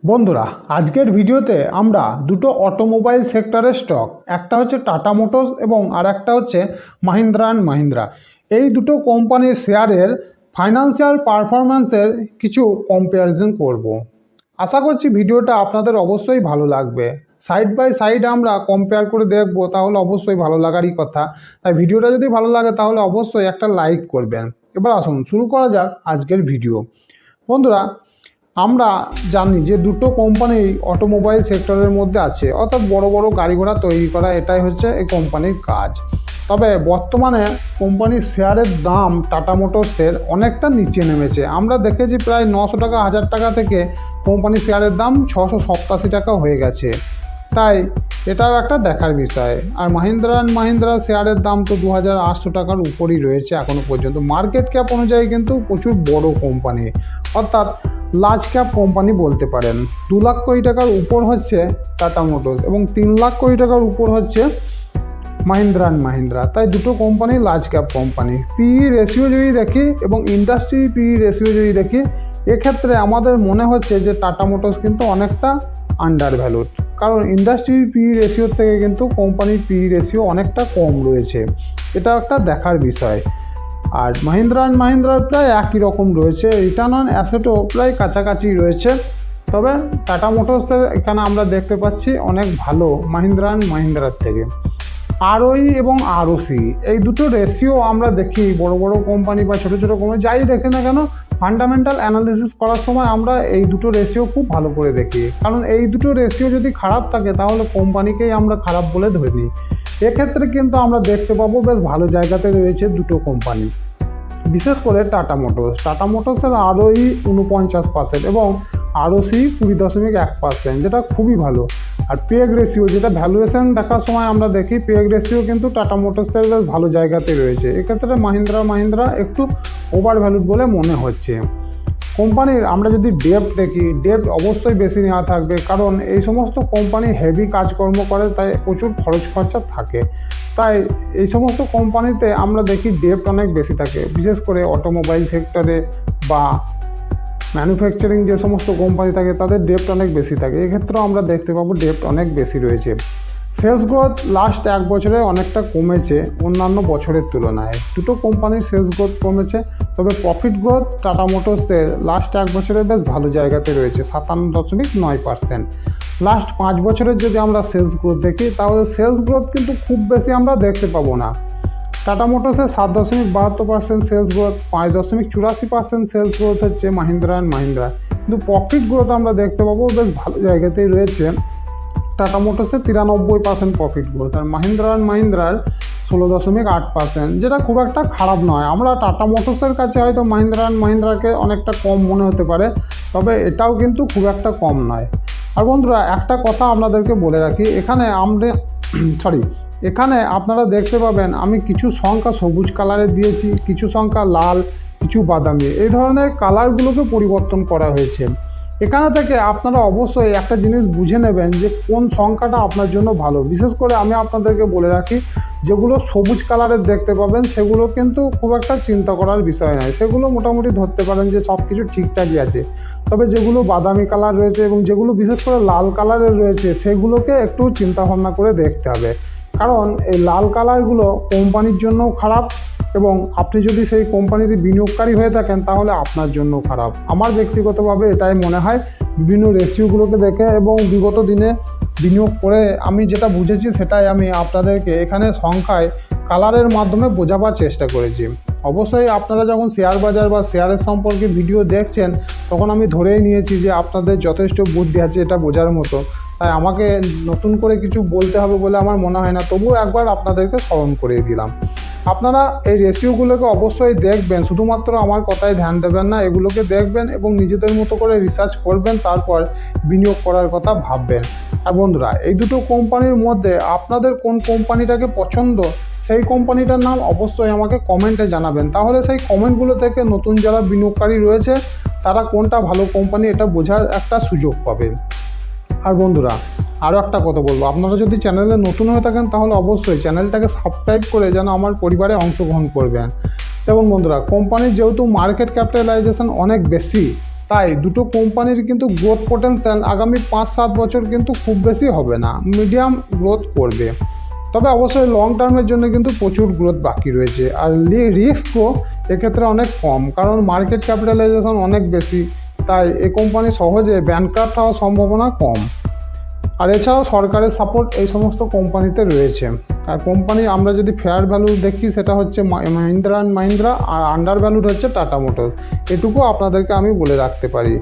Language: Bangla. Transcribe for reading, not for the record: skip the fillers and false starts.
বন্ধুরা, আজকের ভিডিওতে আমরা দুটো অটোমোবাইল সেক্টরের স্টক, একটা হচ্ছে টাটা মোটরস এবং আর একটা হচ্ছে মাহিন্দ্রা অ্যান্ড মাহিন্দ্রা, এই দুটো কোম্পানির শেয়ারের ফাইন্যান্সিয়াল পারফরম্যান্সের কিছু কম্প্যারিজন করব। আশা করছি ভিডিওটা আপনাদের অবশ্যই ভালো লাগবে। সাইড বাই সাইড আমরা কম্পেয়ার করে দেখব, তাহলে অবশ্যই ভালো লাগারই কথা। তাই ভিডিওটা যদি ভালো লাগে তাহলে অবশ্যই একটা লাইক করবেন। এবার আসুন শুরু করা যাক আজকের ভিডিও। বন্ধুরা, আমরা জানি যে দুটো কোম্পানি অটোমোবাইল সেক্টরের মধ্যে আছে, অর্থাৎ বড় বড় গাড়ি ঘোড়া তৈরি করা, এটাই হচ্ছে এই কোম্পানির কাজ। তবে বর্তমানে কোম্পানির শেয়ারের দাম টাটা মোটরসের অনেকটা নিচে নেমেছে। আমরা দেখেছি প্রায় 900 টাকা 1000 টাকা থেকে কোম্পানির শেয়ারের দাম 687 টাকা হয়ে গেছে। তাই এটাও একটা দেখার বিষয়। আর মাহিন্দ্রা অ্যান্ড মাহিন্দ্রা শেয়ারের দাম তো 2800 টাকার উপরই রয়েছে এখনও পর্যন্ত। মার্কেট ক্যাপ অনুযায়ী কিন্তু প্রচুর বড় কোম্পানি, অর্থাৎ লার্জ ক্যাপ কোম্পানি বলতে পারেন। 2 লাখ কোটি টাকার উপর হচ্ছে টাটা মোটরস এবং 3 লাখ কোটি টাকার উপর হচ্ছে মাহিন্দ্রা অ্যান্ড মাহিন্দ্রা। তাই দুটো company large cap company. PE ratio যদি দেখি এবং ইন্ডাস্ট্রি পিই রেশিও যদি দেখি, এক্ষেত্রে আমাদের মনে হচ্ছে যে টাটা মোটরস কিন্তু অনেকটা আন্ডার ভ্যালুড, কারণ ইন্ডাস্ট্রি পিই রেশিওর থেকে কিন্তু কোম্পানির পিই রেশিও অনেকটা কম রয়েছে। এটা একটা দেখার বিষয়। আর মাহিন্দ্রা অ্যান্ড মাহিন্দ্রার প্রায় একই রকম রয়েছে, রিটার্ন অন অ্যাসেটও প্রায় কাছাকাছি রয়েছে। তবে টাটা মোটরসের এখানে আমরা দেখতে পাচ্ছি অনেক ভালো মাহিন্দ্রা অ্যান্ড মাহিন্দ্রার থেকে। আরওই এবং আরওসি, এই দুটো রেশিও আমরা দেখি বড় বড় কোম্পানি বা ছোটো ছোটো কোম্পানি যাই দেখে না কেন, ফান্ডামেন্টাল অ্যানালিসিস করার সময় আমরা এই দুটো রেশিও খুব ভালো করে দেখি। কারণ এই দুটো রেশিও যদি খারাপ থাকে তাহলে কোম্পানিকেই আমরা খারাপ বলে ধরে নিই। এক্ষেত্রে কিন্তু আমরা দেখতে পাবো বেশ ভালো জায়গাতে রয়েছে দুটো কোম্পানি, বিশেষ করে টাটা মোটরস। টাটা মোটরসের আরওই 49% এবং আরওসি 20.1%, যেটা খুবই ভালো। আর পেগ রেশিও, যেটা ভ্যালুয়েশন দেখার সময় আমরা দেখি, পেগ রেশিও কিন্তু টাটা মোটরসের বেশ ভালো জায়গাতে রয়েছে। এক্ষেত্রে মাহিন্দ্রা একটু ওভার ভ্যালুড বলে মনে হচ্ছে। কোম্পানির আমরা যদি ডেপ্ট দেখি, ডেপ্ট অবশ্যই বেশি নেওয়া থাকবে, কারণ এই সমস্ত কোম্পানি হেভি কাজকর্ম করে, তাই প্রচুর খরচ খরচা থাকে। তাই এই সমস্ত কোম্পানিতে আমরা দেখি ডেপ্ট অনেক বেশি থাকে, বিশেষ করে অটোমোবাইল সেক্টরে বা ম্যানুফ্যাকচারিং যে সমস্ত কোম্পানি থাকে তাদের ডেপ্ট অনেক বেশি থাকে। এক্ষেত্রেও আমরা দেখতে পাবো ডেপ্ট অনেক বেশি রয়েছে। সেলস গ্রোথ লাস্ট 1 বছরে অনেকটা কমেছে অন্যান্য বছরের তুলনায়। দুটো কোম্পানির সেলস গ্রোথ কমেছে, তবে প্রফিট গ্রোথ টাটা মোটরসের লাস্ট 1 বছরে বেশ ভালো জায়গাতে রয়েছে, 57.9%। লাস্ট 5 বছরের যদি আমরা সেলস গ্রোথ দেখি, তাহলে সেলস গ্রোথ কিন্তু খুব বেশি আমরা দেখতে পাবো না। টাটা মোটরসের 7.72% সেলস গ্রোথ, 5.84% সেলস গ্রোথ হচ্ছে মাহিন্দ্রা অ্যান্ড মাহিন্দ্রা। কিন্তু প্রফিট গ্রোথ আমরা দেখতে পাবো বেশ ভালো জায়গাতেই রয়েছে। টাটা মোটরসের 93% প্রফিট গ্রোথ, আর মাহিন্দ্রা অ্যান্ড মাহিন্দ্রার 16.8%, যেটা খুব একটা খারাপ নয়। আমরা টাটা মোটরসের কাছে হয়তো মাহিন্দ্রা অ্যান্ড মাহিন্দ্রাকে অনেকটা কম মনে হতে পারে, তবে এটাও কিন্তু খুব একটা কম নয়। আর বন্ধুরা, একটা কথা আপনাদেরকে বলে রাখি, এখানে আপনারা দেখতে পাবেন আমি কিছু সংখ্যা সবুজ কালারে দিয়েছি, কিছু সংখ্যা লাল, কিছু বাদামি, এই ধরনের কালারগুলোকে পরিবর্তন করা হয়েছে। এখানে থেকে আপনারা অবশ্যই একটা জিনিস বুঝে নেবেন যে কোন সংখ্যাটা আপনার জন্য ভালো। বিশেষ করে আমি আপনাদেরকে বলে রাখি, যেগুলো সবুজ কালারের দেখতে পাবেন সেগুলো কিন্তু খুব একটা চিন্তা করার বিষয় নয়, সেগুলো মোটামুটি ধরতে পারেন যে সব কিছু ঠিকঠাকই আছে। তবে যেগুলো বাদামি কালার রয়েছে এবং যেগুলো বিশেষ করে লাল কালারের রয়েছে, সেগুলোকে একটু চিন্তাভাবনা করে দেখতে হবে, কারণ এই লাল কালারগুলো কোম্পানির জন্যও খারাপ এবং আপনি যদি সেই কোম্পানিতে বিনিয়োগকারী হয়ে থাকেন তাহলে আপনার জন্য খারাপ। আমার ব্যক্তিগতভাবে এটাই মনে হয়, বিভিন্ন রেশিওগুলোকে দেখে এবং বিগত দিনে বিনিয়োগ করে আমি যেটা বুঝেছি সেটাই আমি আপনাদেরকে এখানে সংখ্যায় কালারের মাধ্যমে বোঝাবার চেষ্টা করেছি। অবশ্যই আপনারা যখন শেয়ার বাজার বা শেয়ারের সম্পর্কে ভিডিও দেখছেন, তখন আমি ধরেই নিয়েছি যে আপনাদের যথেষ্ট বুদ্ধি আছে এটা বোঝার মতো, তাই আমাকে নতুন করে কিছু বলতে হবে বলে আমার মনে হয় না। তবুও একবার আপনাদেরকে স্মরণ করিয়ে দিলাম। আপনারা এই রেশিওগুলোকে অবশ্যই দেখবেন, শুধুমাত্র আমার কথায় ধ্যান দেবেন না, এগুলোকে দেখবেন এবং নিজেদের মতো করে রিসার্চ করবেন, তারপর বিনিয়োগ করার কথা ভাববেন। আর বন্ধুরা, এই দুটো কোম্পানির মধ্যে আপনাদের কোন কোম্পানিটাকে পছন্দ, সেই কোম্পানিটার নাম অবশ্যই আমাকে কমেন্টে জানাবেন। তাহলে সেই কমেন্টগুলো থেকে নতুন যারা বিনিয়োগকারী রয়েছে তারা কোনটা ভালো কোম্পানি এটা বোঝার একটা সুযোগ পাবেন। আর বন্ধুরা, আরও একটা কথা বলবো, আপনারা যদি চ্যানেলে নতুন হয়ে থাকেন তাহলে অবশ্যই চ্যানেলটাকে সাবস্ক্রাইব করে যেন আমার পরিবারে অংশগ্রহণ করবেন। যেমন বন্ধুরা, কোম্পানির যেহেতু মার্কেট ক্যাপিটালাইজেশন অনেক বেশি, তাই দুটো কোম্পানির কিন্তু গ্রোথ পোটেনশিয়াল আগামী 5-7 বছর কিন্তু খুব বেশি হবে না, মিডিয়াম গ্রোথ করবে। তবে অবশ্যই লং টার্মের জন্য কিন্তু প্রচুর গ্রোথ বাকি রয়েছে। আর রিস্কও এক্ষেত্রে অনেক কম, কারণ মার্কেট ক্যাপিটালাইজেশন অনেক বেশি, তাই এই কোম্পানি সহজে ব্যাংকরাপ্ট হওয়ার সম্ভাবনা কম। আর এছাড়াও সরকারের সাপোর্ট এই সমস্ত কোম্পানিতে রয়েছে। আর কোম্পানি আমরা যদি ফেয়ার ভ্যালু দেখি সেটা হচ্ছে মাহিন্দ্রা অ্যান্ড মাহিন্দ্রা, আর আন্ডার ভ্যালুড হচ্ছে টাটা মোটরস। এটুকু আপনাদেরকে আমি বলে রাখতে পারি।